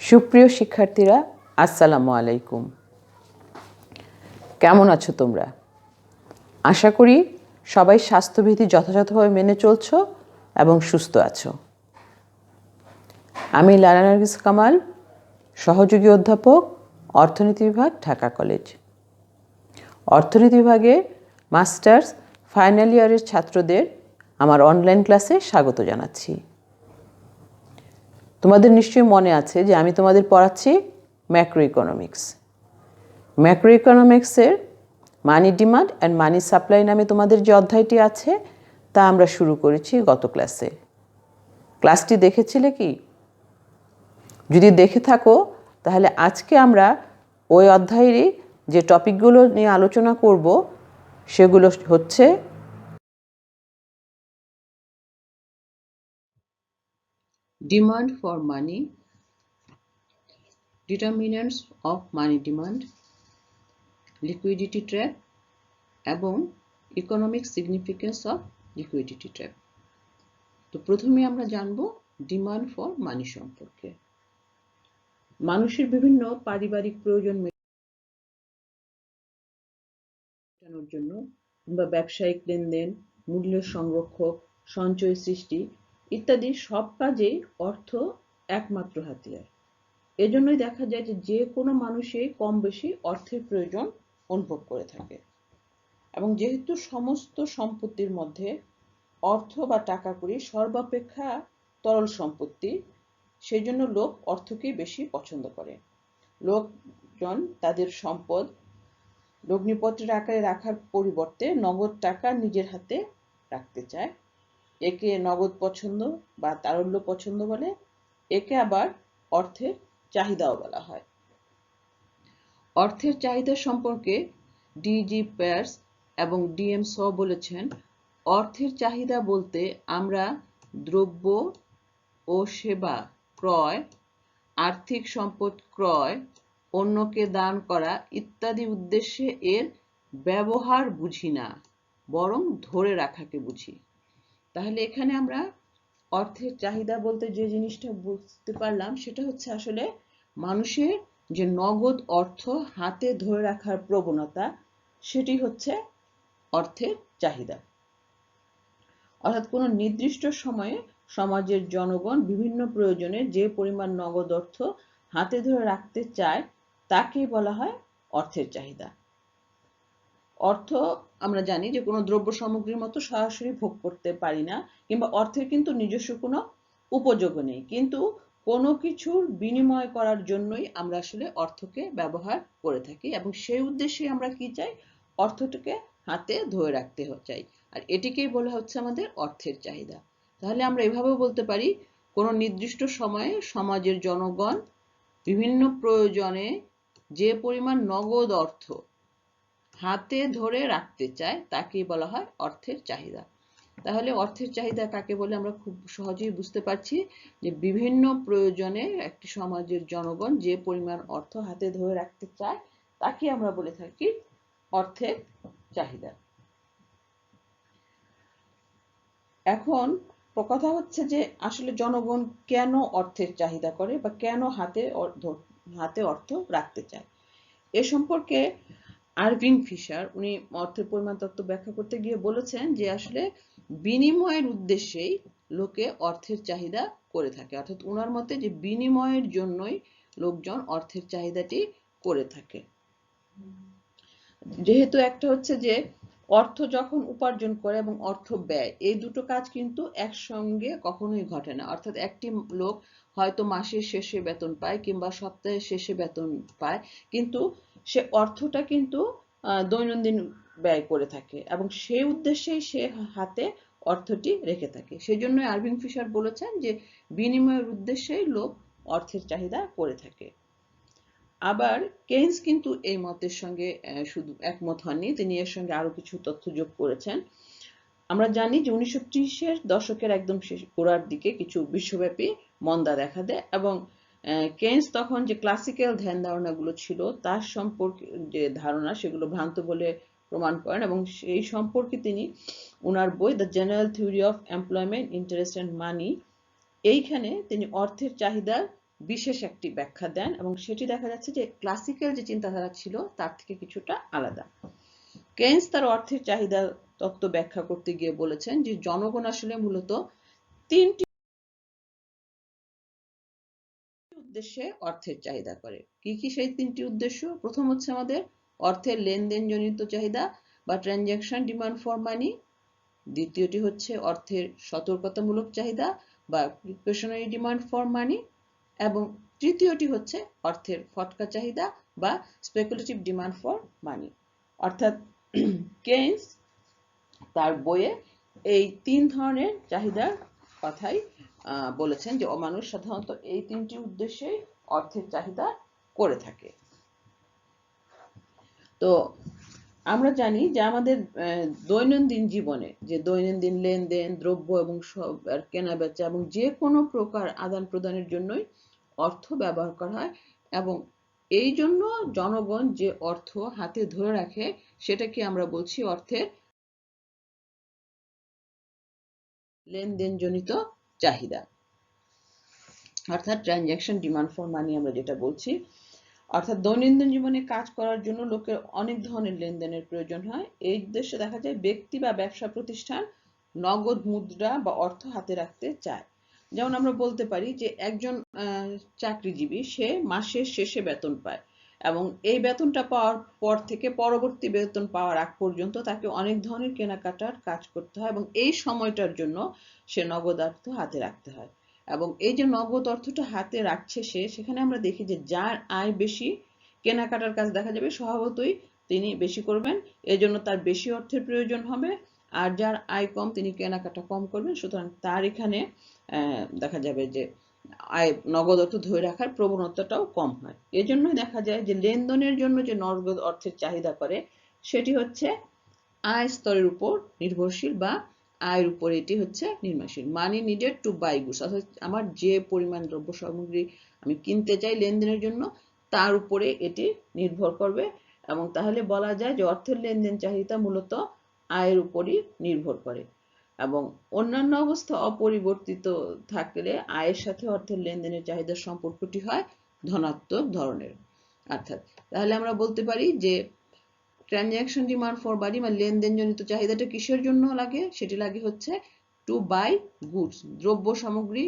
সুপ্রিয় শিক্ষার্থীরা, আসসালামু আলাইকুম। কেমন আছো তোমরা? আশা করি সবাই স্বাস্থ্যবিধি যথাযথভাবে মেনে চলছো এবং সুস্থ আছো। আমি লায়লা নার্গিস কামাল, সহযোগী অধ্যাপক, অর্থনীতি বিভাগ, ঢাকা কলেজ। অর্থনীতি বিভাগে মাস্টার্স ফাইনাল ইয়ারের ছাত্রদের আমার অনলাইন ক্লাসে স্বাগত জানাচ্ছি। তোমাদের নিশ্চয়ই মনে আছে যে আমি তোমাদের পড়াচ্ছি ম্যাক্রো ইকোনমিক্স। ম্যাক্রো ইকোনমিক্সের money demand and money supply নামে তোমাদের যে অধ্যায়টি আছে তা আমরা শুরু করেছি গত ক্লাসে। ক্লাসটি দেখেছিলে কি? যদি দেখে থাকো তাহলে আজকে আমরা ওই অধ্যায়েরই যে টপিকগুলো নিয়ে আলোচনা করব সেগুলো হচ্ছে demand for money, determinants of money demand, liquidity trap এবং economic significance of liquidity trap. তো প্রথমে আমরা জানব ডিমান্ড ফর মানি সম্পর্কে। মানুষের বিভিন্ন পারিবারিক প্রয়োজন মেটানোর জন্য কিংবা ব্যবসায়িক লেনদেন, মূল্য সংরক্ষক, সঞ্চয় সৃষ্টি ইত্যাদি সব কাজেই অর্থ একমাত্র হাতিয়ার। এজন্যই দেখা যায় যে কোনো মানুষই কম বেশি অর্থের প্রয়োজন অনুভব করে থাকে। এবং যেহেতু সমস্ত সম্পত্তির মধ্যে অর্থ বা টাকা কড়ি সর্বাপেক্ষা তরল সম্পত্তি, সেই জন্য লোক অর্থকেই বেশি পছন্দ করে। লোকজন তাদের সম্পদ লগ্নিপত্রের আকারে রাখার পরিবর্তে নগদ টাকা নিজের হাতে রাখতে চায়। একে নগদ পছন্দ বা তারল্য পছন্দ বলে, একে আবার অর্থের চাহিদাও বলা হয়। অর্থের চাহিদা সম্পর্কে ডি.জি. পেয়ার্স এবং ডি.এম. শ বলেছেন, অর্থের চাহিদা বলতে আমরা দ্রব্য ও সেবা ক্রয়, আর্থিক সম্পদ ক্রয়, অন্যকে দান করা ইত্যাদি উদ্দেশ্যে এর ব্যবহার বুঝি না, বরং ধরে রাখাকে বুঝি। তাহলে এখানে আমরা অর্থের চাহিদা বলতে যে জিনিসটা বুঝতে পারলাম সেটা হচ্ছে আসলে মানুষের যে নগদ অর্থ হাতে ধরে রাখার প্রবণতা, সেটি হচ্ছে অর্থের চাহিদা। অর্থাৎ কোনো নির্দিষ্ট সময়ে সমাজের জনগণ বিভিন্ন প্রয়োজনে যে পরিমাণ নগদ অর্থ হাতে ধরে রাখতে চায় তাকেই বলা হয় অর্থের চাহিদা। অর্থ আমরা জানি যে কোনো দ্রব্য সামগ্রীর মতো সরাসরি ভোগ করতে পারি না, কিংবা অর্থের কিন্তু নিজস্ব কোনো উপযোগও নেই, কিন্তু কোনো কিছুর বিনিময় করার জন্যই আমরা আসলে অর্থকে ব্যবহার করে থাকি এবং সেই উদ্দেশ্যে আমরা কি চাই? অর্থটাকে হাতে ধরে রাখতে চাই, আর এটিকেই বলা হচ্ছে আমাদের অর্থের চাহিদা। তাহলে আমরা এভাবেও বলতে পারি, কোনো নির্দিষ্ট সময়ে সমাজের জনগণ বিভিন্ন প্রয়োজনে যে পরিমাণ নগদ অর্থ হাতে ধরে রাখতে চায় তাকেই বলা হয় অর্থের চাহিদা। তাহলে অর্থের চাহিদা কাকে বলে আমরা খুব সহজেই বুঝতে পারছি যে বিভিন্ন প্রয়োজনে একটি সমাজের জনগণ যে পরিমাণ অর্থ হাতে ধরে রাখতে চায় তাকে আমরা বলে থাকি অর্থের চাহিদা। এখন কথা হচ্ছে যে আসলে জনগণ কেন অর্থের চাহিদা করে বা কেন হাতে অর্থ রাখতে চায়। এ সম্পর্কে আরভিং ফিশার উনি অর্থের পরিমাণ তত্ত্ব ব্যাখ্যা করতে গিয়ে বলেছেন যে আসলে বিনিময়ের উদ্দেশ্যেই লোকে অর্থের চাহিদা করে থাকে। অর্থাৎ ওনার মতে যে বিনিময়ের জন্যই লোকজন অর্থের চাহিদাটি করে থাকে। যেহেতু একটা হচ্ছে যে অর্থ যখন উপার্জন করে এবং অর্থ ব্যয়, এই দুটো কাজ কিন্তু একসঙ্গে কখনোই ঘটে না। অর্থাৎ একটি লোক হয়তো মাসের শেষে বেতন পায় কিংবা সপ্তাহের শেষে বেতন পায়, কিন্তু সে অর্থটা কিন্তু দৈনন্দিন ব্যয় করে থাকে এবং সেই উদ্দেশ্যেই সে হাতে অর্থটি রেখে থাকে। সেই জন্য আরভিং ফিশার বলেছেন যে বিনিময়ের উদ্দেশ্যেই লোক অর্থের চাহিদা করে থাকে। আবার কেইন্স কিন্তু এই মতের সঙ্গে শুধু একমত হননি, তিনি এর সঙ্গে আরো কিছু তথ্য যোগ করেছেন। আমরা জানি যে 1930-এর দশকের একদম গোড়ার দিকে কিছু বিশ্বব্যাপী মন্দা দেখা দেয় এবং কেইন্স তখন যে ক্লাসিক্যাল ধ্যান ধারণাগুলো ছিল তার সম্পর্কে যে ধারণা সেগুলো ভ্রান্ত বলে প্রমাণ করেন এবং সেই সম্পর্কে তিনি ওনার বই the general theory of employment, interest and money, এইখানে তিনি অর্থের চাহিদার বিশেষ একটি ব্যাখ্যা দেন এবং সেটি দেখা যাচ্ছে যে ক্লাসিক্যাল যে চিন্তাধারা ছিল তার থেকে কিছুটা আলাদা। কেইন্স তার অর্থের চাহিদা তত্ত্ব ব্যাখ্যা করতে গিয়ে বলেছেন যে জনগণ আসলে মূলত তিনটি উদ্দেশ্যে অর্থের চাহিদা করে। কি কি সেই তিনটি উদ্দেশ্য? প্রথম হচ্ছে আমাদের অর্থের লেনদেনজনিত চাহিদা বা ট্রানজ্যাকশন ডিমান্ড ফর মানি। দ্বিতীয়টি হচ্ছে অর্থের সতর্কতামূলক চাহিদা বা প্রিকশনারি ডিমান্ড ফর মানি। এবং তৃতীয়টি হচ্ছে অর্থের ফটকা চাহিদা বা স্পেকুলেটিভ ডিমান্ড ফর মানি। অর্থাৎ কেইন্স তার বইয়ে এই তিন ধরনের চাহিদার কথাই বলেছেন যে মানুষ সাধারণত এই তিনটি উদ্দেশ্যেই অর্থের চাহিদা করে থাকে। তো আমরা জানি যে আমাদের দৈনন্দিন জীবনে যে দৈনন্দিন লেনদেন, দ্রব্য এবং কেনা বেচা এবং যে কোনো প্রকার আদান প্রদানের জন্যই অর্থ ব্যবহার করা হয় এবং এই জন্য জনগণ যে অর্থ হাতে ধরে রাখে সেটাকে আমরা বলছি অর্থের লেনদেনজনিত চাহিদা, অর্থাৎ ট্রানজ্যাকশন ডিমান্ড ফর মানি আমরা যেটা বলছি। অর্থাৎ দৈনন্দিন জীবনে কাজ করার জন্য লোকের অনেক ধরনের লেনদেনের প্রয়োজন হয়। এই উদ্দেশ্যে দেখা যায় ব্যক্তি বা ব্যবসা প্রতিষ্ঠান নগদ মুদ্রা বা অর্থ হাতে রাখতে চায়। যেমন আমরা বলতে পারি যে একজন চাকরিজীবী সে মাসের শেষে বেতন পায় এবং এই বেতনটা পাওয়ার পর থেকে পরবর্তী বেতন পাওয়ার আগ পর্যন্ত তাকে অনেক ধরনের কেনাকাটার কাজ করতে হয় এবং এই সময়টার জন্য সে নগদ অর্থ হাতে রাখতে হয়। এবং এই যে নগদ অর্থটা হাতে রাখছে সে, সেখানে আমরা দেখি যে যার আয় বেশি কেনাকাটার কাজ দেখা যাবে স্বভাবতই তিনি বেশি করবেন, এজন্য তার বেশি অর্থের প্রয়োজন হবে। আর যার আয় কম তিনি কেনাকাটা কম করবেন, সুতরাং তার এখানে দেখা যাবে যে আয় নগদ অর্থ ধরে রাখার প্রবণতাটাও কম হয়। এজন্যই দেখা যায় যে লেনদেনের জন্য যে নগদ অর্থের চাহিদা করে সেটি হচ্ছে আয় স্তরের উপর নির্ভরশীল বা আয়ের উপর এটি হচ্ছে নির্ভরশীল। মানি নিডেড টু বাই গুডস, অর্থাৎ আমার যে পরিমাণ দ্রব্য সামগ্রী আমি কিনতে চাই লেনদেনের জন্য তার উপরে এটি নির্ভর করবে এবং তাহলে বলা যায় যে অর্থের লেনদেন চাহিদা মূলত আয়ের উপরই নির্ভর করে এবং অন্যান্য অবস্থা অপরিবর্তিত থাকলে আয়ের সাথে অর্থের লেনদেনের চাহিদার সম্পর্কটি হয় ধনাত্মক ধরনের। অর্থাৎ তাহলে আমরা বলতে পারি যে ট্রানজ্যাকশন ডিমান্ড ফর মানি বা লেনদেনজনিত চাহিদাটা কিসের জন্য লাগে? সেটি লাগে হচ্ছে টু বাই গুডস, দ্রব্য সামগ্রী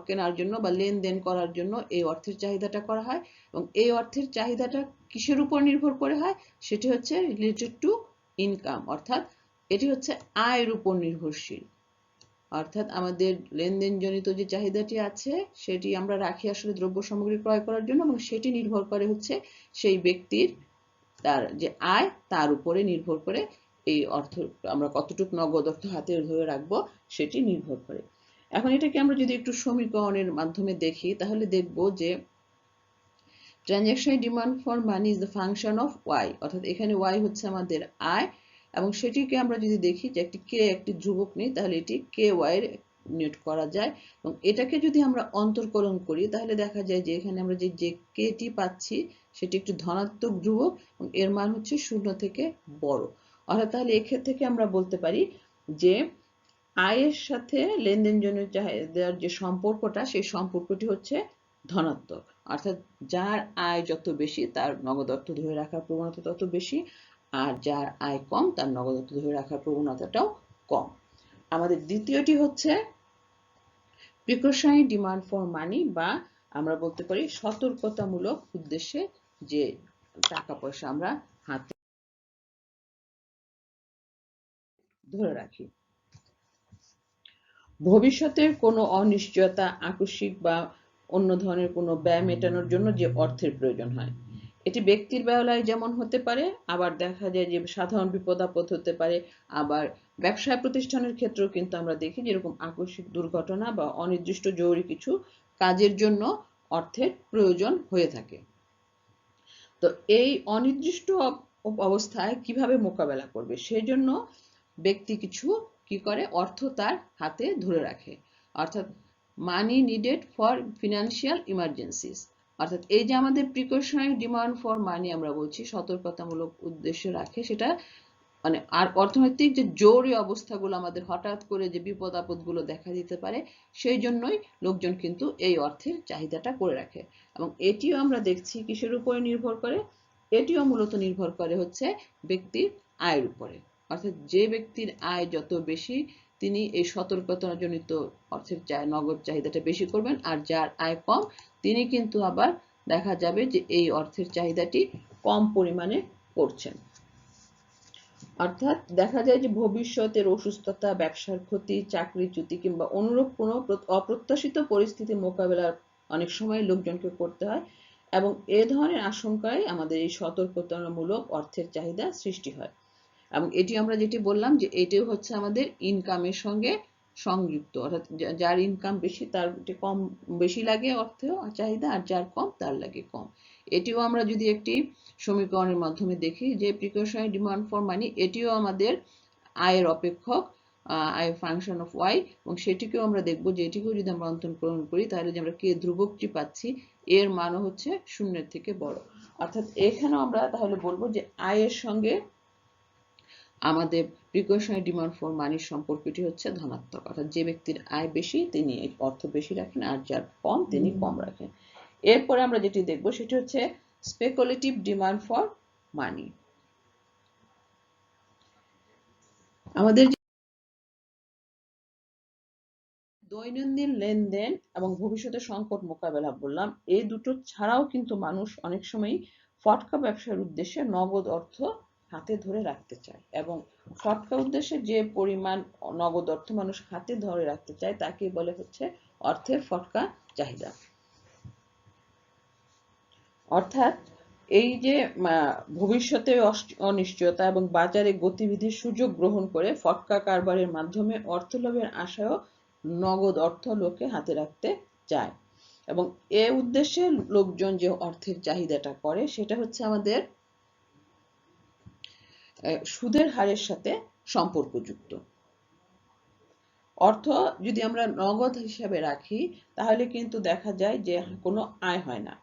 কেনার জন্য বা লেনদেন করার জন্য এই অর্থের চাহিদাটা করা হয় এবং এই অর্থের চাহিদাটা কিসের উপর নির্ভর করে হয়? সেটি হচ্ছে রিলেটেড টু ইনকাম, অর্থাৎ এটি হচ্ছে আয়ের উপর নির্ভরশীল। অর্থাৎ আমাদের লেনদেনজনিত যে চাহিদাটি আছে সেটি আমরা রাখি আসলে দ্রব্য সামগ্রী ক্রয় করার জন্য এবং সেটি নির্ভর করে হচ্ছে সেই ব্যক্তির তার যে আয় তার উপরে নির্ভর করে এই অর্থ আমরা কতটুকু নগদ অর্থ হাতে ধরে রাখবো সেটি নির্ভর করে। এখন এটাকে আমরা যদি একটু সমীকরণের মাধ্যমে দেখি তাহলে দেখব যে transaction demand for money is the function of Y, অর্থাৎ এখানে ওয়াই হচ্ছে আমাদের আয় এবং সেটিকে আমরা যদি দেখি যে একটি ধ্রুবক নেই তাহলে এটি কে ওয়াই এর নিয়োগ করা যায় এবং এটাকে যদি আমরা অন্তর্কলন করি তাহলে দেখা যায় যে এখানে আমরা যে কেটি পাচ্ছি সেটি একটি ধনাত্মক ধ্রুবক এবং এর মান হচ্ছে 0 থেকে বড়। অর্থাৎ তাহলে এক্ষেত্রে থেকে আমরা বলতে পারি যে আয়ের সাথে লেনদেনজনিত চাহিদার যে সম্পর্কটা সেই সম্পর্কটি হচ্ছে ধনাত্মক, অর্থাৎ যার আয় যত বেশি তার নগদ অর্থ ধরে রাখার প্রবণতা তত বেশি আর যার আয় কম তার নগদ অর্থ ধরে রাখার প্রবণতাটাও কম। আমাদের দ্বিতীয়টি হচ্ছে প্রিকশনারি ডিমান্ড ফর মানি বা আমরা বলতে পারি সতর্কতামূলক উদ্দেশ্যে যে টাকা পয়সা আমরা হাতে ধরে রাখি। ভবিষ্যতের কোনো অনিশ্চয়তা, আকস্মিক বা অন্য ধরনের কোনো ব্যয় মেটানোর জন্য যে অর্থের প্রয়োজন হয়, এটি ব্যক্তির বেলায় যেমন হতে পারে আবার দেখা যায় যে সাধারণ বিপদ আপদ হতে পারে, আবার ব্যবসায় প্রতিষ্ঠানের ক্ষেত্রেও কিন্তু আমরা দেখি যেরকম আকস্মিক দুর্ঘটনা বা অনির্দিষ্ট জরুরি কিছু কাজের জন্য অর্থের প্রয়োজন হয়ে থাকে। তো এই অনির্দিষ্ট অবস্থায় কিভাবে মোকাবেলা করবে সেজন্য ব্যক্তি কিছু কি করে অর্থ তার হাতে ধরে রাখে, অর্থাৎ মানি নিডেড ফর ফিনান্সিয়াল ইমার্জেন্সিস। অর্থাৎ এই যে আমাদের প্রিকশনারি ডিমান্ড ফর মানি আমরা বলছি সতর্কতামূলক উদ্দেশ্য রাখে, সেটা মানে আর অর্থনৈতিক যে জরুরি অবস্থাগুলো আমাদের হঠাৎ করে যে বিপদ আপদগুলো দেখা দিতে পারে, সেই জন্যই লোকজন কিন্তু এই অর্থের চাহিদাটা করে রাখে। এবং এটিও আমরা দেখছি কিসের উপরে নির্ভর করে, এটিও মূলত নির্ভর করে হচ্ছে ব্যক্তির আয়ের উপরে। অর্থাৎ যে ব্যক্তির আয় যত বেশি, তিনি এই সতর্কতাজনিত অর্থের নগদ চাহিদাটা বেশি করবেন, আর যার আয় কম তিনি কিন্তু আবার দেখা যাবে যে এই অর্থের চাহিদাটি কম পরিমাণে করছেন। অর্থাৎ দেখা যায় যে ভবিষ্যতের অসুস্থতা, ব্যবসার ক্ষতি, চাকরিচ্যুতি কিংবা অনুরূপ কোনো অপ্রত্যাশিত পরিস্থিতি মোকাবেলার অনেক সময় লোকজনকে করতে হয়, এবং এ ধরনের আশঙ্কায় আমাদের এই সতর্কতামূলক অর্থের চাহিদা সৃষ্টি হয়। এবং এটি আমরা যেটি বললাম যে এটিও হচ্ছে আমাদের ইনকামের সঙ্গে সংযুক্ত, অর্থাৎ যার ইনকাম বেশি তার কম বেশি লাগে অর্থ চাহিদা, আর যার কম তার লাগে কম। এটিও আমরা যদি একটি সমীকরণের মাধ্যমে দেখি যে প্রিকশনারি ডিমান্ড ফর মানি, এটিও আমাদের আয়ের অপেক্ষক, আয় ফাংশন অফ ওয়াই, এবং সেটিকেও আমরা দেখব যে এটিকেও যদি আমরা অন্তর্করণ করি তাহলে যে আমরা কে ধ্রুবকটি পাচ্ছি এর মানও হচ্ছে শূন্যের থেকে বড়। অর্থাৎ এখানেও আমরা তাহলে বলবো যে আয়ের সঙ্গে আমাদের প্রিকশনারি ডিমান্ড ফর মানির সম্পর্কটি হচ্ছে ধনাত্মক, অর্থাৎ যে ব্যক্তির আয় বেশি তিনি অর্থ বেশি রাখেন, আর যার কম তিনি কম রাখেন। এরপরে আমরা যেটি দেখব সেটি হচ্ছে স্পেকুলেটিভ ডিমান্ড ফর মানি। আমাদের দৈনন্দিন লেনদেন এবং ভবিষ্যতে সংকট মোকাবেলা বললাম, এই দুটো ছাড়াও কিন্তু মানুষ অনেক সময় ফটকা ব্যবসার উদ্দেশ্যে নগদ অর্থ হাতে ধরে রাখতে চায়, এবং ফটকা উদ্দেশ্যে যে পরিমাণ নগদ অর্থ মানুষ হাতে ধরে রাখতে চায় তাকে বলে হচ্ছে অর্থের ফটকা চাহিদা। অর্থাৎ এই যে ভবিষ্যতে অনিশ্চয়তা এবং বাজারে গতিবিধির সুযোগ গ্রহণ করে ফটকা কারবারের মাধ্যমে অর্থ লাভের আশায়ও নগদ অর্থ লোকে হাতে রাখতে চায়, এবং এ উদ্দেশ্যে লোকজন যে অর্থের চাহিদাটা করে সেটা হচ্ছে আমাদের সুদের হারের সাথে সম্পর্কযুক্ত। অর্থ যদি আমরা নগদ হিসাবে রাখি তাহলে কিন্তু দেখা যায় যে কোনো আয় হয় না,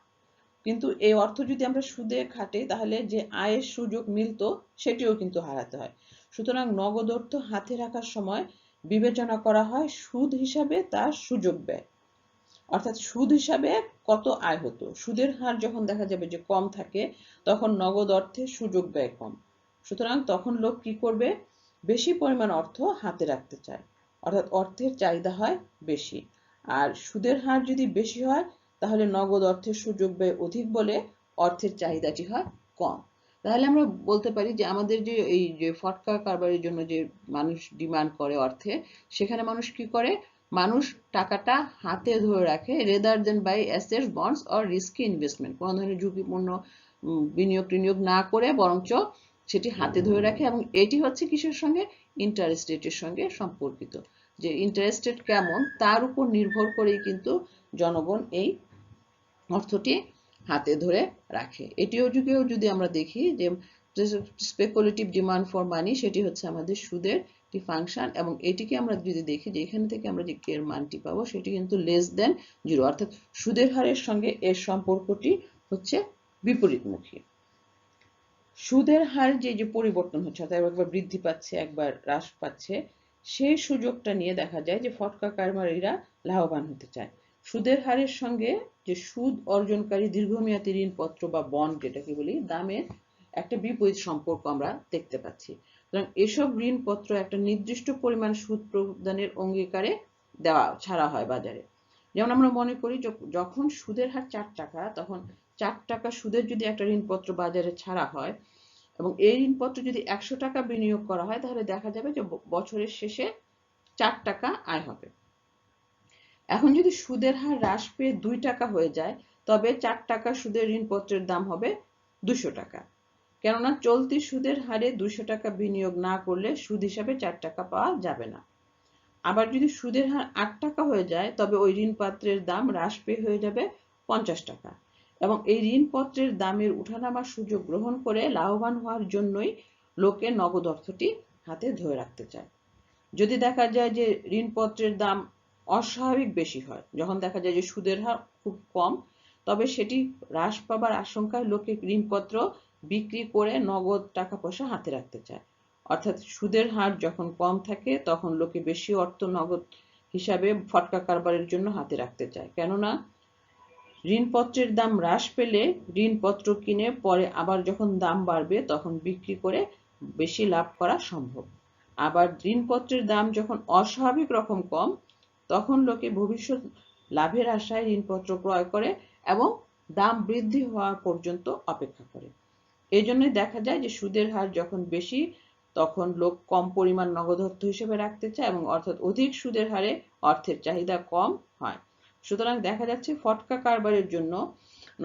কিন্তু এই অর্থ যদি আমরা সুদে খাটাই তাহলে যে আয়ের সুযোগ মিলতো সেটিও কিন্তু হারাতে হয়। সুতরাং নগদ অর্থ হাতে রাখার সময় বিবেচনা করা হয় সুদ হিসাবে তার সুযোগ ব্যয়, অর্থাৎ সুদ হিসাবে কত আয় হতো। সুদের হার যখন দেখা যাবে যে কম থাকে তখন নগদ অর্থে সুযোগ ব্যয় কম, সুতরাং তখন লোক কি করবে, বেশি পরিমাণ অর্থ হাতে রাখতে চায়, অর্থাৎ অর্থের চাহিদা হয় বেশি। আর সুদের হার যদি বেশি হয় তাহলে নগদ অর্থের সুযোগ ব্যয় অধিক বলে অর্থের চাহিদাটি হয় কম। তাহলে আমরা বলতে পারি যে আমাদের যে এই যে ফটকা কারবারের জন্য যে মানুষ ডিমান্ড করে অর্থে, সেখানে মানুষ কি করে, মানুষ টাকাটা হাতে ধরে রাখে rather than by assets, bonds or risky investment, কোনো ধরনের ঝুঁকিপূর্ণ বিনিয়োগ না করে বরঞ্চ সেটি হাতে ধরে রাখে, এবং এটি হচ্ছে কিসের সঙ্গে, ইন্টারেস্ট রেটের সঙ্গে সম্পর্কিত। যে ইন্টারেস্ট রেট কেমন তার উপর নির্ভর করেই কিন্তু জনগণ এই অর্থটি হাতে ধরে রাখে। এটিও যদি আমরা দেখি যে স্পেকুলেটিভ ডিমান্ড ফর মানি সেটি হচ্ছে আমাদের সুদের একটি ফাংশন, এবং এটিকে আমরা যদি দেখি যে এখান থেকে আমরা যে এর মানটি পাবো সেটি কিন্তু লেস দেন 0, অর্থাৎ সুদের হারের সঙ্গে এর সম্পর্কটি হচ্ছে বিপরীতমুখী। সুদের হার যে পরিবর্তন হচ্ছে, অর্থাৎ একবার বৃদ্ধি পাচ্ছে একবার হ্রাস পাচ্ছে, সেই সুযোগটা নিয়ে দেখা যায় যে ফটকা কারবারিরা লাভবান হতে চায়। সুদের হারের সঙ্গে যে সুদ অর্জনকারী দীর্ঘমেয়াদী ঋণপত্র বা বন্ড যেটাকে বলি দামের একটা বিপরীত সম্পর্ক আমরা দেখতে পাচ্ছি। সুতরাং এসব ঋণপত্র একটা নির্দিষ্ট পরিমাণ সুদ প্রদানের অঙ্গীকারে ছাড়া হয় বাজারে। যেমন আমরা মনে করি যখন সুদের হার 4 টাকা, তখন 4 টাকা সুদের যদি একটা ঋণপত্র বাজারে ছাড়া হয় এবং এই ঋণপত্র যদি 100 টাকা বিনিয়োগ করা হয় তাহলে দেখা যাবে যে বছরের শেষে 4 টাকা আয় হবে। এখন যদি সুদের হার হ্রাস পেয়ে 2 টাকা হয়ে যায় তবে 4 টাকা সুদের ঋণপত্রের দাম হবে 200 টাকা, কেননা চলতি সুদের হারে 200 টাকা বিনিয়োগ না করলে সুদ হিসাবে 4 টাকা পাওয়া যাবে না। আবার যদি সুদের হার 8 টাকা হয়ে যায় তবে ওই ঋণপত্রের দাম হ্রাস পেয়ে হয়ে যাবে 50 টাকা, এবং এই ঋণপত্রের দামের উঠানামার সুযোগ গ্রহণ করে লাভবান হওয়ার জন্যই লোকে নগদ অর্থটি হাতে ধরে রাখতে চায়। যদি দেখা যায় যে ঋণপত্রের দাম অস্বাভাবিক বেশি হয়, যখন দেখা যায় যে সুদের হার খুব কম, তবে সেটি হ্রাস পাবার আশঙ্কায় লোকে ঋণপত্র বিক্রি করে নগদ টাকা পয়সা হাতে রাখতে চায়। অর্থাৎ সুদের হার যখন কম থাকে তখন লোকে বেশি অর্থ নগদ হিসাবে ফটকা কারবারের জন্য হাতে রাখতে চায়, কেননা ঋণপত্রের দাম হ্রাস পেলে ঋণপত্র কিনে পরে আবার যখন দাম বাড়বে তখন বিক্রি করে বেশি লাভ করা সম্ভব। আবার ঋণপত্রের দাম যখন অস্বাভাবিক রকম কম, তখন লোকে ভবিষ্যৎ লাভের আশায় ঋণপত্র ক্রয় করে এবং দাম বৃদ্ধি হওয়া পর্যন্ত অপেক্ষা করে। এই জন্যই দেখা যায় যে সুদের হার যখন বেশি তখন লোক কম পরিমাণ নগদ অর্থ হিসেবে রাখতে চায় এবং অর্থাৎ অধিক সুদের হারে অর্থের চাহিদা কম হয়। সুতরাং দেখা যাচ্ছে ফটকা কারবারের জন্য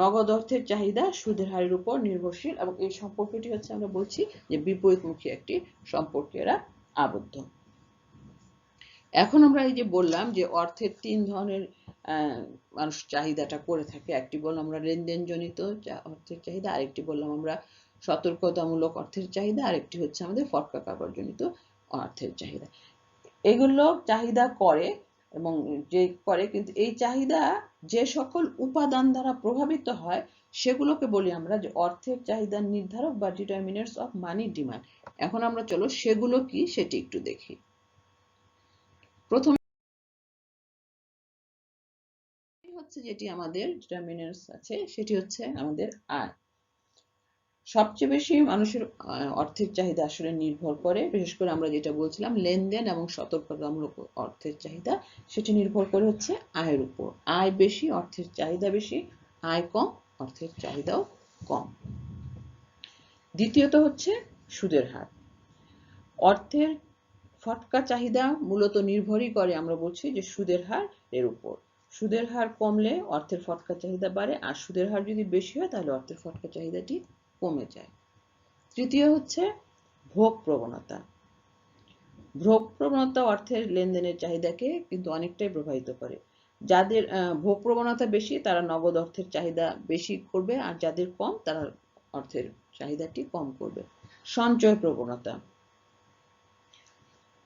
নগদ অর্থের চাহিদা সুদের হারের উপর নির্ভরশীল এবং এই সম্পর্কটি হচ্ছে আমরা বলছি যে বিপরীতমুখী একটি সম্পর্কে এরা আবদ্ধ। এখন আমরা এই যে বললাম যে অর্থের তিন ধরনের মানুষ চাহিদাটা করে থাকে। একটি বললাম আমরা লেনদেনজনিত অর্থের চাহিদা, আরেকটি বললাম আমরা সতর্কতামূলক অর্থের চাহিদা, আরেকটি হচ্ছে আমাদের ফটকা কারবার জনিত অর্থের চাহিদা। এগুলো চাহিদা করে এবং যে করে, কিন্তু এই চাহিদা যে সকল উপাদান দ্বারা প্রভাবিত হয় সেগুলোকে বলি আমরা যে অর্থের চাহিদার নির্ধারক বা ডিটারমিনার্স অফ মানি ডিমান্ড। এখন আমরা চলো সেগুলো কি সেটি একটু দেখি। প্রথমে হচ্ছে যেটি আমাদের ডিটারমিনার্স আছে সেটি হচ্ছে আমাদের আয়। সবচেয়ে বেশি মানুষের অর্থের চাহিদা আসলে নির্ভর করে, বিশেষ করে আমরা যেটা বলছিলাম লেনদেন এবং সতর্কতামূলক অর্থের চাহিদা, সেটি নির্ভর করে হচ্ছে আয়ের উপর। আয় বেশি অর্থের চাহিদা বেশি, আয় কম অর্থের চাহিদাও কম। দ্বিতীয়ত হচ্ছে সুদের হার। অর্থের ফটকা চাহিদা মূলত নির্ভরই করে আমরা বলছি যে সুদের হার এর উপর। সুদের হার কমলে অর্থের ফটকা চাহিদা বাড়ে, আর সুদের হার যদি বেশি হয় তাহলে অর্থের ফটকা চাহিদাটি কমে যায়। তৃতীয় হচ্ছে ভোগ প্রবণতা। ভোগ প্রবণতা অর্থের লেনদেনের চাহিদাকে কিন্তু অনেকটাই প্রভাবিত করে। যাদের ভোগ প্রবণতা বেশি তারা নগদ অর্থের চাহিদা বেশি করবে, আর যাদের কম তারা অর্থের চাহিদাটি কম করবে। সঞ্চয় প্রবণতা।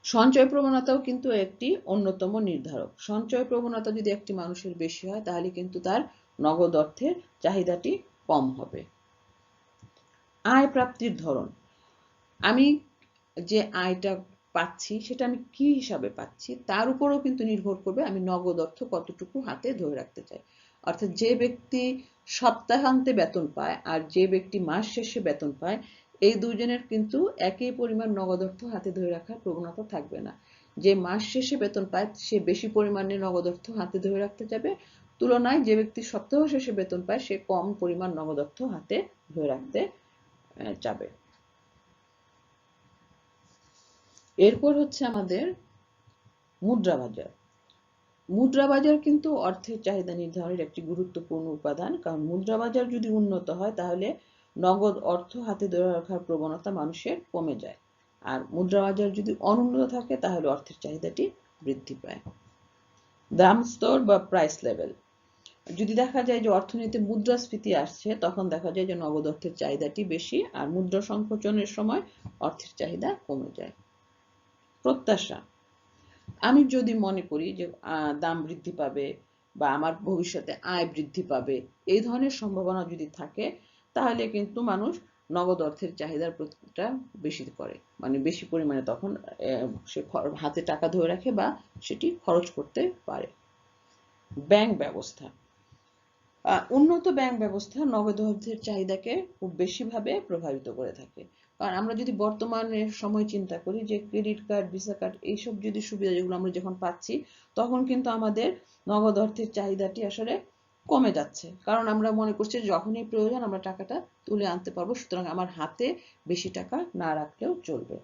সঞ্চয় প্রবণতাও কিন্তু একটি অন্যতম নির্ধারক। সঞ্চয় প্রবণতা যদি একটি মানুষের বেশি হয় তাহলে কিন্তু তার নগদ অর্থের চাহিদাটি কম হবে। আয় প্রাপ্তির ধরন। আমি যে আয়টা পাচ্ছি সেটা আমি কি হিসাবে পাচ্ছি তার উপরও কিন্তু নির্ভর করবে আমি নগদ অর্থ কতটুকু হাতে ধরে রাখতে চাই। অর্থাৎ যে ব্যক্তি সপ্তাহান্তে বেতন পায় আর যে ব্যক্তি মাস শেষে বেতন পায়, এই দুজনের কিন্তু একই পরিমাণ নগদ অর্থ হাতে ধরে রাখার প্রবণতা থাকবে না। যে মাস শেষে বেতন পায় সে বেশি পরিমাণে নগদ অর্থ হাতে ধরে রাখতে যাবে, তুলনায় যে ব্যক্তি সপ্তাহ শেষে বেতন পায় সে কম পরিমাণ নগদ অর্থ হাতে ধরে রাখতে যাবে। এরপর হচ্ছে আমাদের মুদ্রা বাজার। মুদ্রা বাজার কিন্তু অর্থের চাহিদা নির্ধারণের একটি গুরুত্বপূর্ণ উপাদান, কারণ মুদ্রা বাজার যদি উন্নত হয় তাহলে নগদ অর্থ হাতে ধরে রাখার প্রবণতা মানুষের কমে যায়, আর মুদ্রা বাজার যদি অনুন্নত থাকে তাহলে অর্থের চাহিদাটি বৃদ্ধি পায়। দাম স্তর বা প্রাইস লেভেল। যদি দেখা যায় যে অর্থনীতিতে মুদ্রাস্ফীতি আসছে তখন দেখা যায় যে নগদ অর্থের চাহিদাটি বেশি আর মুদ্রা সংকোচনের সময় অর্থের চাহিদা কমে যায়। প্রত্যাশা। আমি যদি মনে করি যে দাম বৃদ্ধি পাবে বা আমার ভবিষ্যতে আয় বৃদ্ধি পাবে, এই ধরনের সম্ভাবনা যদি থাকে তাহলে কিন্তু মানুষ নগদ অর্থের চাহিদার প্রতিটা বেশি করে, মানে বেশি পরিমাণে তখন সে হাতে টাকা ধরে রাখে বা সেটি খরচ করতে পারে। ব্যাংক ব্যবস্থা। উন্নত ব্যাংক ব্যবস্থা নগদ অর্থের চাহিদাকে খুব বেশিভাবে প্রভাবিত করে থাকে। কারণ আমরা যদি বর্তমানের সময় চিন্তা করি যে ক্রেডিট কার্ড, ভিসা কার্ড এইসব যদি সুবিধা যেগুলো আমরা যখন পাচ্ছি তখন কিন্তু আমাদের নগদ অর্থের চাহিদাটি আসলে কমে যাচ্ছে, কারণ আমরা মনে করছি যখনই প্রয়োজন আমরা টাকাটা তুলে আনতে পারবো, সুতরাং আমার হাতে বেশি টাকা না রাখলেও চলবে।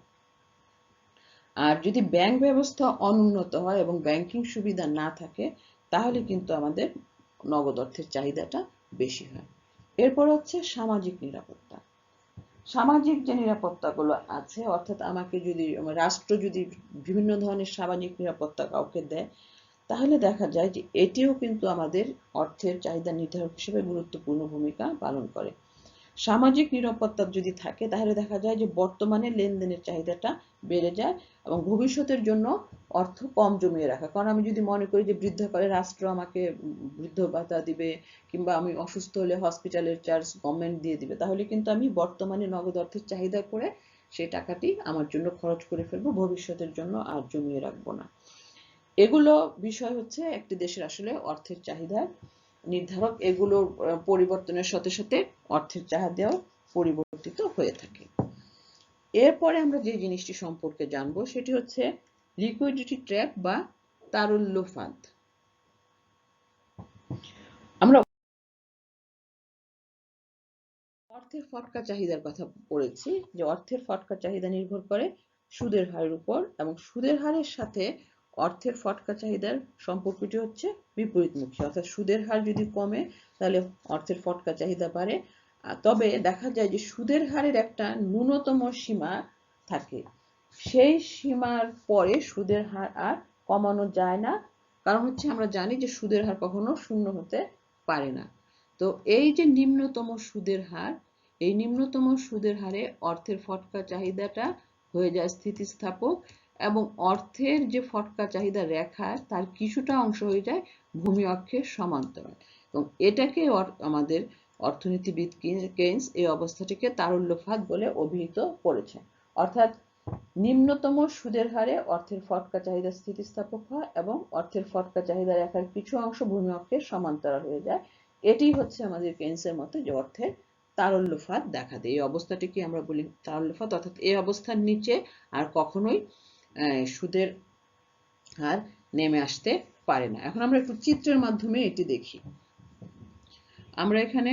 আর যদি ব্যাংক ব্যবস্থা অনুন্নত হয় এবং ব্যাংকিং সুবিধা না থাকে তাহলে কিন্তু আমাদের নগদ অর্থের চাহিদাটা বেশি হয়। এরপর হচ্ছে সামাজিক নিরাপত্তা। সামাজিক যে নিরাপত্তাগুলো আছে, অর্থাৎ আমাকে যদি রাষ্ট্র যদি বিভিন্ন ধরনের সামাজিক নিরাপত্তা কাউকে দেয় তাহলে দেখা যায় যে এটিও কিন্তু আমাদের অর্থের চাহিদা নির্ধারক হিসেবে গুরুত্বপূর্ণ ভূমিকা পালন করে। সামাজিক নিরাপত্তা যদি থাকে তাহলে দেখা যায় যে বর্তমানে লেনদেনের চাহিদাটা বেড়ে যায় এবং ভবিষ্যতের জন্য অর্থ কম জমিয়ে রাখা। কারণ আমি যদি মনে করি যে বৃদ্ধকালে রাষ্ট্র আমাকে বৃদ্ধ ভাতা দিবে কিংবা আমি অসুস্থ হলে হসপিটালের চার্জ গভর্নমেন্ট দিয়ে দিবে, তাহলে কিন্তু আমি বর্তমানে নগদ অর্থের চাহিদা করে সেই টাকাটি আমার জন্য খরচ করে ফেলবো, ভবিষ্যতের জন্য আর জমিয়ে রাখবো না। এগুলো বিষয় হচ্ছে একটি দেশের আসলে অর্থের চাহিদার নির্ধারক। এগুলোর পরিবর্তনের সাথে সাথে অর্থের চাহিদাও পরিবর্তিত হয়ে থাকে। এরপরে আমরা যে জিনিসটি সম্পর্কে জানবো সেটি হচ্ছে লিকুইডিটি ট্র্যাপ বা তারল্য ফাঁদ। আমরা অর্থের ফটকা চাহিদার কথা পড়েছি, যে অর্থের ফটকা চাহিদা নির্ভর করে সুদের হারের উপর, এবং সুদের হারের সাথে অর্থের ফটকা চাহিদার সম্পর্কটি হচ্ছে বিপরীতমুখী। অর্থাৎ সুদের হার যদি কমে তাহলে অর্থের ফটকা চাহিদা বাড়ে। তবে দেখা যায় যে সুদের হারের একটা ন্যূনতম সীমা থাকে, সেই সীমার পরে সুদের হার আর কমানো যায় না। কারণ হচ্ছে আমরা জানি যে সুদের হার কখনো শূন্য হতে পারে না। তো এই যে নিম্নতম সুদের হার, এই নিম্নতম সুদের হারে অর্থের ফটকা চাহিদাটা হয়ে যায় স্থিতিস্থাপক, এবং অর্থের যে ফটকা চাহিদা রেখা তার কিছুটা অংশ হয়ে যায় ভূমি অক্ষের সমান্তরাল। এবং এটাকে আমাদের অর্থনীতিবিদ কেইন্স এই অবস্থাটিকে তারল্য ফাঁদ বলে অভিহিত করেছেন। অর্থাৎ নিম্নতম সুদের হারে অর্থের ফটকা চাহিদা স্থিতিস্থাপক হয় এবং অর্থের ফটকা চাহিদা রেখার কিছু অংশ ভূমি অক্ষের সমান্তরাল হয়ে যায়। এটি হচ্ছে আমাদের কেইন্সের মতে যে অর্থের তারল্য ফাঁদ দেখা দেয়। এই অবস্থাটিকে আমরা বলি তারল্য ফাঁদ। অর্থাৎ এই অবস্থার নিচে আর কখনোই সুদের হার নেমে আসতে পারে না। এখন আমরা একটু চিত্রের মাধ্যমে এটি দেখি। আমরা এখানে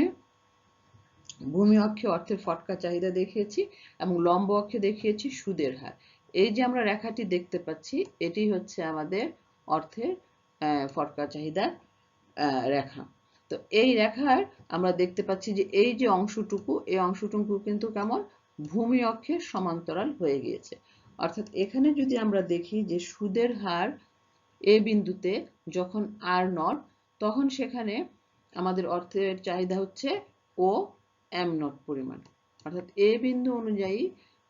ভূমি অক্ষে অর্থের ফটকা চাহিদা দেখিয়েছি এবং লম্ব অক্ষে দেখিয়েছি সুদের হার। এই যে আমরা রেখাটি দেখতে পাচ্ছি এটি হচ্ছে আমাদের অর্থের ফটকা চাহিদার রেখা। তো এই রেখার আমরা দেখতে পাচ্ছি যে এই যে অংশটুকু, এই অংশটুকু কিন্তু কেমন ভূমি অক্ষের সমান্তরাল হয়ে গিয়েছে। অর্থাৎ এখানে যদি আমরা দেখি যে সুদের হার এ বিন্দুতে যখন আর নট, তখন সেখানে আমাদের অর্থের চাহিদা হচ্ছে ও এম নট পরিমাণ। অর্থাৎ এ বিন্দু অনুযায়ী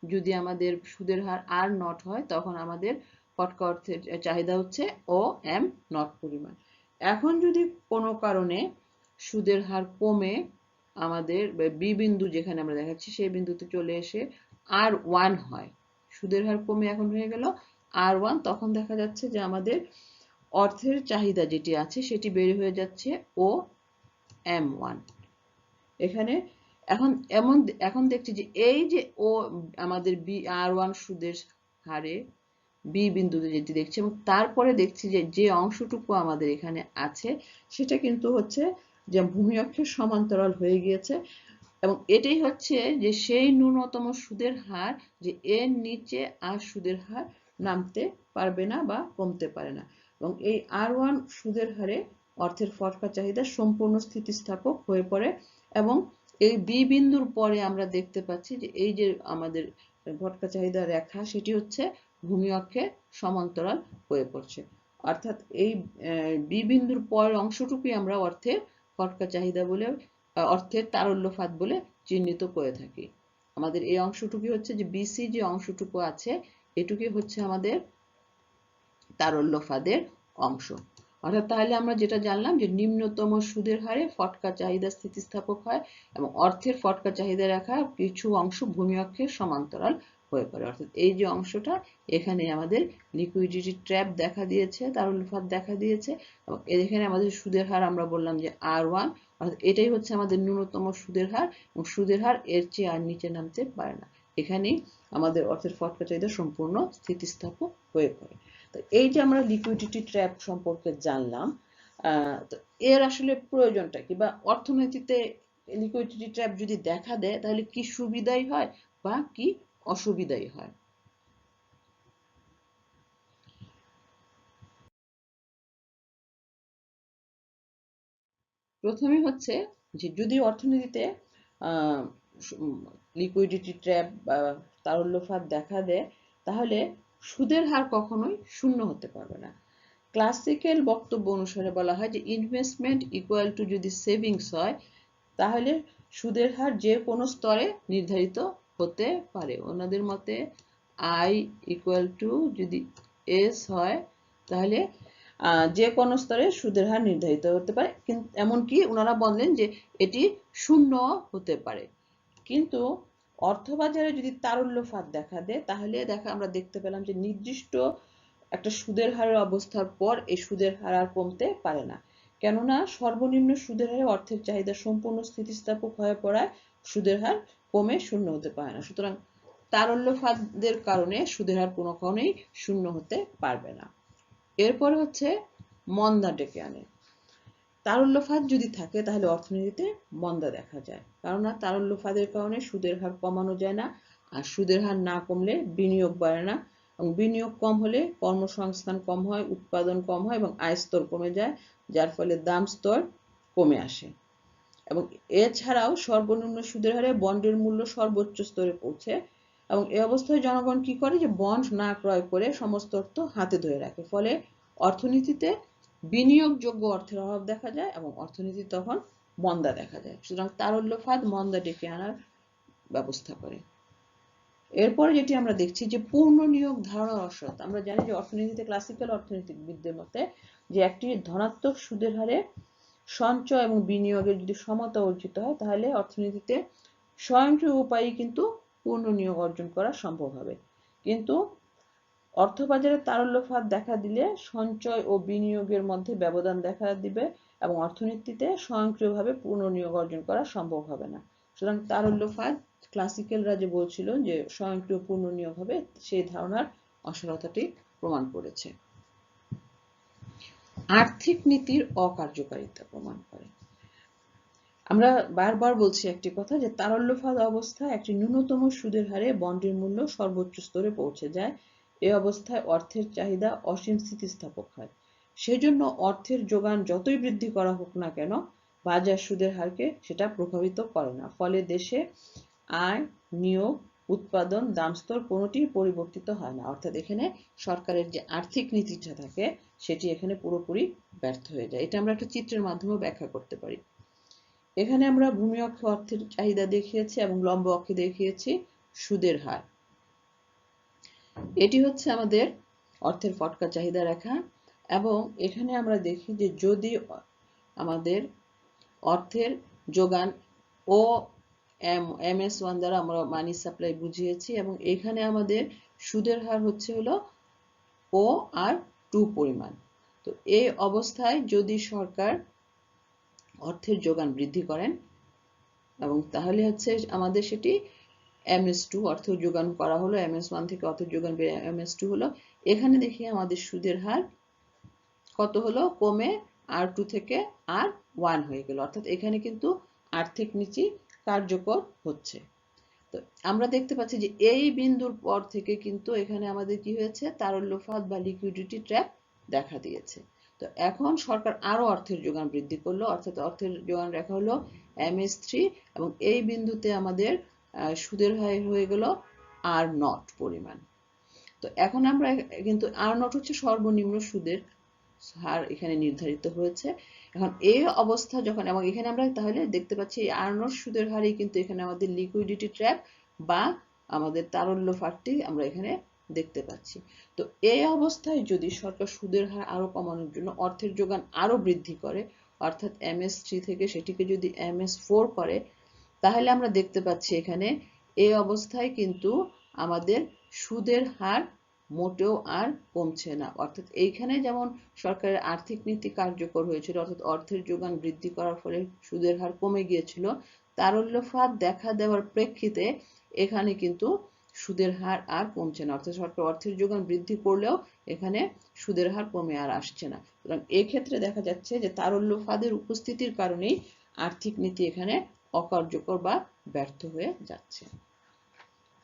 যদি আমাদের সুদের হার আর নট হয় তখন আমাদের ফটকা অর্থের চাহিদা হচ্ছে ও এম নট পরিমাণ। এখন যদি কোনো কারণে সুদের হার কমে আমাদের বি বিন্দু যেখানে আমরা দেখাচ্ছি সেই বিন্দুতে চলে এসে আর ওয়ান হয়, সুদের হার কমে এখন হয়ে গেল আর ওয়ান, তখন দেখা যাচ্ছে যে আমাদের অর্থের চাহিদা যেটি আছে সেটি বের হয়ে যাচ্ছে ও এম ওয়ান। এখানে এখন দেখছি যে এই যে ও আমাদের বি আর ওয়ান সুদের হারে বি বিন্দুতে যেটি দেখছি, এবং তারপরে দেখছি যে যে অংশটুকু আমাদের এখানে আছে সেটা কিন্তু হচ্ছে যে ভূমি অক্ষের সমান্তরাল হয়ে গিয়েছে, এবং এটাই হচ্ছে যে সেই ন্যূনতম সুদের হার যে এর নিচে আর সুদের হার নামতে পারবে না বা কমতে পারে না। এবং এই আর ওয়ান সুদের হারে অর্থের ফটকা চাহিদা সম্পূর্ণ স্থিতিস্থাপক হয়ে পড়ে, এবং এই বি বিন্দুর পরে আমরা দেখতে পাচ্ছি যে এই যে আমাদের ফটকা চাহিদা রেখা সেটি হচ্ছে ভূমি অক্ষে সমান্তরাল হয়ে পড়ছে। অর্থাৎ এই বি বিন্দুর পরের অংশটুকুই আমরা অর্থের ফটকা চাহিদা বলে, অর্থের তারল্য ফাঁদ বলে চিহ্নিত করে থাকি। আমাদের এই অংশটুকু হচ্ছে যে বিসি যে অংশটুকু আছে এটুকুই হচ্ছে আমাদের তারল্য ফাঁদের অংশ। অর্থাৎ তাহলে আমরা যেটা জানলাম যে নিম্নতম সুদের হারে ফটকা চাহিদা স্থিতিস্থাপক হয় এবং অর্থের ফটকা চাহিদা রাখা কিছু অংশ ভূমি অক্ষের সমান্তরাল হয়ে পড়ে। অর্থাৎ এই যে অংশটা এখানে আমাদের লিকুইডিটি ট্র্যাপ দেখা দিয়েছে, তারল্য ফাঁদ দেখা দিয়েছে, এবং এখানে আমাদের সুদের হার আমরা বললাম যে আর ওয়ান, অর্থাৎ এটাই হচ্ছে আমাদের ন্যূনতম সুদের হার, এবং সুদের হার এর চেয়ে আর নিচে নামতে পারে না। এখানেই আমাদের অর্থের ফটকা চাহিদা সম্পূর্ণ স্থিতিস্থাপক হয়ে পড়ে। তো এই যে আমরা লিকুইডিটি ট্র্যাপ সম্পর্কে জানলাম, তো এর আসলে প্রয়োজনটা কি, বা অর্থনীতিতে লিকুইডিটি ট্র্যাপ যদি দেখা দেয় তাহলে কি সুবিধাই হয় বা কি অসুবিধাই হয়। প্রথমে হচ্ছে যে যদি অর্থনীতিতে লিকুইডিটি ট্র্যাপ বা তারল্য ফাঁদ দেখা দেয় তাহলে সুদের হার কখনোই শূন্য হতে পারবে না। ক্লাসিক্যাল বক্তব্য অনুসারে বলা হয় যে ইনভেস্টমেন্ট ইকুয়াল টু যদি সেভিংস হয় তাহলে সুদের হার যে কোনো স্তরে নির্ধারিত হতে পারে। ওনাদের মতে আই ইকুয়াল টু যদি এস হয় তাহলে যে কোনো স্তরে সুদের হার নির্ধারিত হতে পারে, কিন্তু এমনকি ওনারা বললেন যে এটি শূন্য হতে পারে। কিন্তু অর্থবাজারে যদি তারল্যফাত দেখা দেয় তাহলে আমরা দেখতে পেলাম যে নির্দিষ্ট একটা সুদের হারের অবস্থার পর এই সুদের হার আর কমতে পারে না, কেননা সর্বনিম্ন সুদের হারে অর্থের চাহিদা সম্পূর্ণ স্থিতিস্থাপক হয়ে পড়ায় সুদের হার কমে শূন্য হতে পারে না। সুতরাং তারল্যফাতের কারণে সুদের হার কোনো কারণেই শূন্য হতে পারবে না। এরপরে হচ্ছে মন্দা ডেকে আনে। তারল্যফাত যদি থাকে তাহলে অর্থনীতিতে মন্দা দেখা যায়, কারণ তারল্যফাতের কারণে সুদের হার কমানো যায় না, আর সুদের হার না কমলে বিনিয়োগ বাড়ে না, এবং বিনিয়োগ কম হলে কর্মসংস্থান কম হয়, উৎপাদন কম হয় এবং আয় স্তর কমে যায়, যার ফলে দাম স্তর কমে আসে। এবং এছাড়াও সর্বনিম্ন সুদের হারে বন্ডের মূল্য সর্বোচ্চ স্তরে পৌঁছে, এবং এই অবস্থায় জনগণ কি করে, যে বন্ড না ক্রয় করে সমস্ত অর্থ হাতে ধরে রাখে, ফলে অর্থনীতিতে বিনিয়োগযোগ্য অর্থের অভাব দেখা যায় এবং অর্থনীতি তখন মন্দা দেখা যায়। সুতরাং তারল্যফাত মন্দা ডেকে আনার ব্যবস্থা করে। এরপরে যেটি আমরা দেখছি যে পূর্ণ নিয়োগ ধারণার অসৎ। আমরা জানি যে অর্থনীতিতে ক্লাসিক্যাল অর্থনীতিবিদদের মতে যে একটি ধনাত্মক সুদের হারে সঞ্চয় এবং বিনিয়োগের যদি সমতা অর্জিত হয় তাহলে অর্থনীতিতে স্বয়ংক্রিয় উপায়ে কিন্তু পূর্ণ নিয়োগ অর্জন করা সম্ভব হবে। কিন্তু অর্থবাজারে তারল্যফাত দেখা দিলে সঞ্চয় ও বিনিয়োগের মধ্যে ব্যবধান দেখা দিবে এবং অর্থনীতিতে স্বয়ংক্রিয়ভাবে পূর্ণ নিয়োগ অর্জন করা সম্ভব হবে না। সুতরাং তারল্যফাত ক্লাসিক্যালরা যে বলছিল যে স্বয়ংক্রিয় পূর্ণ নিয়োগ হবে, সেই ধারণার অসারতাটি প্রমাণ করেছে। আর্থিক নীতির অকার্যকারিতা প্রমাণ করে। আমরা বারবার বলছি একটি কথা, যে তারল্যফাত অবস্থায় একটি ন্যূনতম সুদের হারে বন্ডের মূল্য সর্বোচ্চ স্তরে পৌঁছে যায়। এই অবস্থায় অর্থের চাহিদা অসীম স্থিতিস্থাপক হয়। সেজন্য অর্থের যোগান যতই বৃদ্ধি করা হোক না কেন, বাজার সুদের হারকে সেটা প্রভাবিত করে না। ফলে দেশে আয়, নিয়োগ, উৎপাদন, দাম স্তর কোনোটি পরিবর্তিত হয় না। অর্থাৎ এখানে সরকারের যে আর্থিক নীতিটা থাকে সেটি এখানে পুরোপুরি ব্যর্থ হয়ে যায়। এটা আমরা একটা চিত্রের মাধ্যমে ব্যাখ্যা করতে পারি। এখানে আমরা ভূমি অক্ষে অর্থের চাহিদা দেখিয়েছি এবং লম্ব অক্ষে দেখিয়েছি সুদের হার। এটি হচ্ছে আমাদের অর্থের ফটকা চাহিদা রেখা, এবং এখানে আমরা দেখি যে যদি আমাদের অর্থের যোগান ও MS1 দ্বারা আমরা মানি সাপ্লাই বুঝিয়েছি, এবং এখানে আমাদের সুদের হার হচ্ছে হলো OR2 পরিমাণ। তো এই অবস্থায় যদি সরকার অর্থের যোগান বৃদ্ধি করেন এবং তাহলে হচ্ছে আমাদের সেটি MS2 অর্থ যোগান করা হলো, MS1 থেকে অর্থ যোগান বেড়ে MS2 হলো। এখানে দেখি আমাদের সুদের হার কত হলো, কমে R2 থেকে R1 হয়ে গেল। অর্থাৎ এখানে কিন্তু আর্থিক নীতি কার্যকর হচ্ছে। তো আমরা দেখতে পাচ্ছি যে এই বিন্দুর পর থেকে কিন্তু এখানে আমাদের কি হয়েছে, তারল্যফাত বা লিকুইডিটি ট্র্যাপ দেখা দিয়েছে। তো এখন সরকার আরো অর্থের যোগান বৃদ্ধি করলো, অর্থাৎ অর্থের যোগান রাখা হলো MS3, এবং এই বিন্দুতে আমাদের সুদের হার হয়ে গেল R0 পরিমাণ। তো এখন আমরা কিন্তু R0 হচ্ছে সর্বনিম্ন সুদের হার এখানে নির্ধারিত হয়েছে। এখন এই অবস্থা যখন, এবং এখানে আমরা তাহলে দেখতে পাচ্ছি R0 সুদের হারই কিন্তু এখানে আমাদের লিকুইডিটি ট্র্যাপ বা আমাদের তারল্যফাতটি আমরা এখানে দেখতে পাচ্ছি। তো এই অবস্থায় যদি সরকার সুদের হার আরো কমানোর জন্য অর্থের যোগান আরো বৃদ্ধি করে, অর্থাৎ MS3 থেকে সেটিকে যদি MS4 করে, তাহলে আমরা দেখতে পাচ্ছি এখানে এই অবস্থায় কিন্তু আমাদের সুদের হার মোটেও আর কমছে না। অর্থাৎ এইখানে যেমন সরকারের আর্থিক নীতি কার্যকর হয়েছিল, অর্থাৎ অর্থের যোগান বৃদ্ধি করার ফলে সুদের হার কমে গিয়েছিল, তারল্যফাত দেখা দেওয়ার প্রেক্ষিতে এখানে কিন্তু সুদের হার আর কমছে না। অর্থাৎ সরকার অর্থের যোগান বৃদ্ধি করলেও এখানে সুদের হার কমে আর আসছে না। সুতরাং এক্ষেত্রে দেখা যাচ্ছে যে তারল্যফাতের উপস্থিতির কারণেই আর্থিক নীতি এখানে অকার্যকর বা ব্যর্থ হয়ে যাচ্ছে।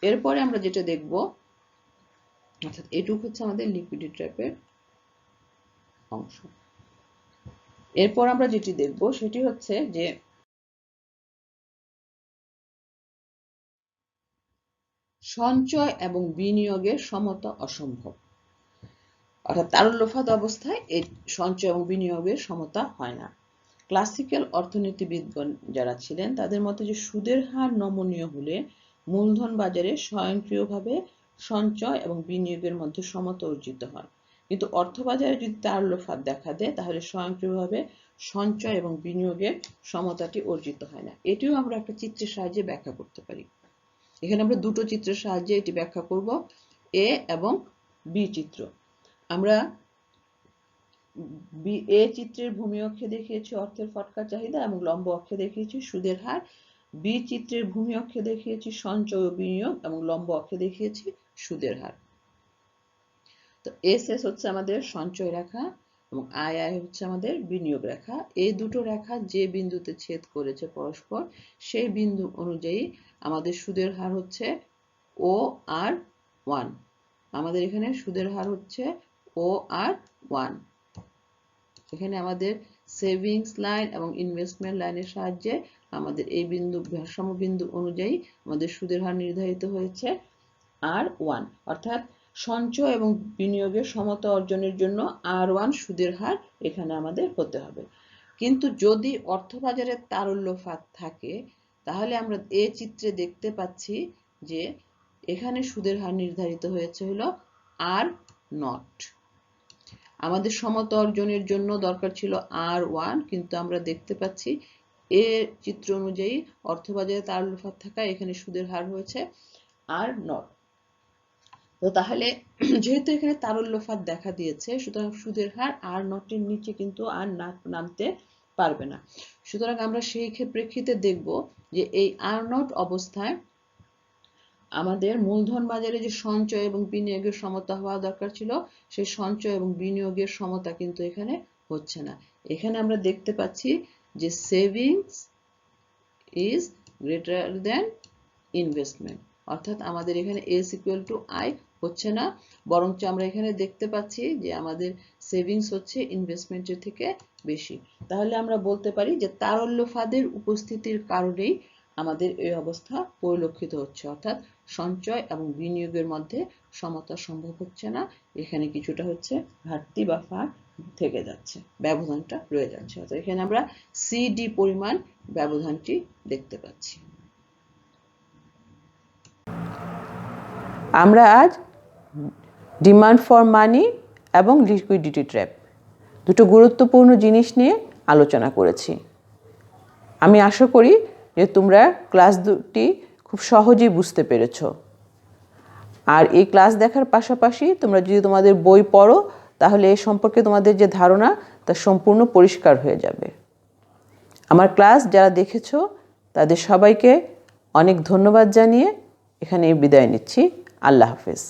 এরপরে আমরা যেটা দেখব, অর্থাৎ এটুকু হচ্ছে আমাদের লিকুইডিটি ট্র্যাপের অংশ। এরপর আমরা যেটি দেখব সেটি হচ্ছে যে সঞ্চয় এবং বিনিয়োগের সমতা অসম্ভব। অর্থাৎ তারল্যফাত অবস্থায় এই সঞ্চয় এবং বিনিয়োগের সমতা হয় না। ক্লাসিক্যাল অর্থনীতিবিদগণ যারা ছিলেন তাদের মতে যে সুদের হার নমনীয় হলে মূলধন বাজারে স্বয়ংক্রিয়ভাবে সঞ্চয় এবং বিনিয়োগের মধ্যে সমতা অর্জিত হয়, কিন্তু অর্থবাজারে যদি তারল্যফাত দেখা দেয় তাহলে স্বয়ংক্রিয়ভাবে সঞ্চয় এবং বিনিয়োগের সমতাটি অর্জিত হয় না। এটিও আমরা একটা চিত্রের সাহায্যে ব্যাখ্যা করতে পারি। এখানে আমরা দুটো চিত্রের সাহায্যে এটি ব্যাখ্যা করব, এ এবং বি চিত্র। আমরা এ চিত্রের ভূমি অক্ষে দেখিয়েছি অর্থের ফটকা চাহিদা এবং লম্ব অক্ষে দেখিয়েছি সুদের হার। বি চিত্রের ভূমি অক্ষে দেখিয়েছি সঞ্চয় ও বিনিয়োগ এবং লম্ব অক্ষে দেখিয়েছি সুদের হার। তো এস এস হচ্ছে আমাদের সঞ্চয় রেখা এবং আই আই হচ্ছে আমাদের বিনিয়োগ রেখা। এই দুটো রেখা যে বিন্দুতে ছেদ করেছে পরস্পর, সেই বিন্দু অনুযায়ী আমাদের সুদের হার হচ্ছে OR1। আমাদের এখানে সুদের হার হচ্ছে OR1। এখানে আমাদের সেভিংস লাইন এবং ইনভেস্টমেন্ট লাইনের সাহায্যে আমাদের এই বিন্দু ভারসাম্য বিন্দু অনুযায়ী আমাদের সুদের হার নির্ধারিত হয়েছে R1, অর্থাৎ সঞ্চয় এবং বিনিয়োগের সমতা অর্জনের জন্য R1 সুদের হার এখানে আমাদের হতে হবে। কিন্তু যদি অর্থবাজারে তারল্য ফাঁদ থাকে, তাহলে আমরা এই চিত্রে দেখতে পাচ্ছি যে এখানে সুদের হার নির্ধারিত হয়েছে হলো R0। আমাদের সমতা অর্জনের জন্য দরকার ছিল R1, কিন্তু আমরা দেখতে পাচ্ছি এর চিত্র অনুযায়ী অর্থবাজারে তারল্য ফাঁদ থাকায় এখানে সুদের হার হয়েছে R0। তো তাহলে যেহেতু এখানে তারল্য ফাঁদ দেখা দিয়েছে, সুতরাং সুদের হার R0 এর নিচে কিন্তু আর নামতে পারবে না। সুতরাং আমরা সেই প্রেক্ষিতে দেখব যে এই R0 অবস্থায় আমাদের মূলধন বাজারে যে সঞ্চয় এবং বিনিয়োগের সমতা হওয়া দরকার ছিল, সেই সঞ্চয় এবং বিনিয়োগের সমতা কিন্তু এখানে হচ্ছে না। এখানে আমরা দেখতে পাচ্ছি যে savings is greater than investment, অর্থাৎ আমাদের এখানে S ইকুয়াল টু I হচ্ছে না, বরঞ্চ আমরা এখানে দেখতে পাচ্ছি যে আমাদের সেভিংস হচ্ছে ইনভেস্টমেন্টের থেকে বেশি। তাহলে আমরা বলতে পারি যে তারল্য ফাঁদের উপস্থিতির কারণেই আমাদের এই অবস্থা পরিলক্ষিত হচ্ছে, অর্থাৎ সঞ্চয় এবং বিনিয়োগের মধ্যে সমতা সম্ভব হচ্ছে না। এখানে কিছুটা হচ্ছে ঘাটতি বা ফাঁক থেকে যাচ্ছে, ব্যবধানটা রয়ে যাচ্ছে। অর্থাৎ এখানে আমরা CD পরিমাণ ব্যবধানটি দেখতে পাচ্ছি। আমরা আজ ডিমান্ড ফর মানি এবং লিকুইডিটি ট্র্যাপ দুটো গুরুত্বপূর্ণ জিনিস নিয়ে আলোচনা করেছি। আমি আশা করি যে তোমরা ক্লাস দুটি খুব সহজেই বুঝতে পেরেছ। আর এই ক্লাস দেখার পাশাপাশি তোমরা যদি তোমাদের বই পড়ো, তাহলে এ সম্পর্কে তোমাদের যে ধারণা তা সম্পূর্ণ পরিষ্কার হয়ে যাবে। আমার ক্লাস যারা দেখেছো তাদের সবাইকে অনেক ধন্যবাদ জানিয়ে এখানে বিদায় নিচ্ছি। আল্লাহ হাফেজ।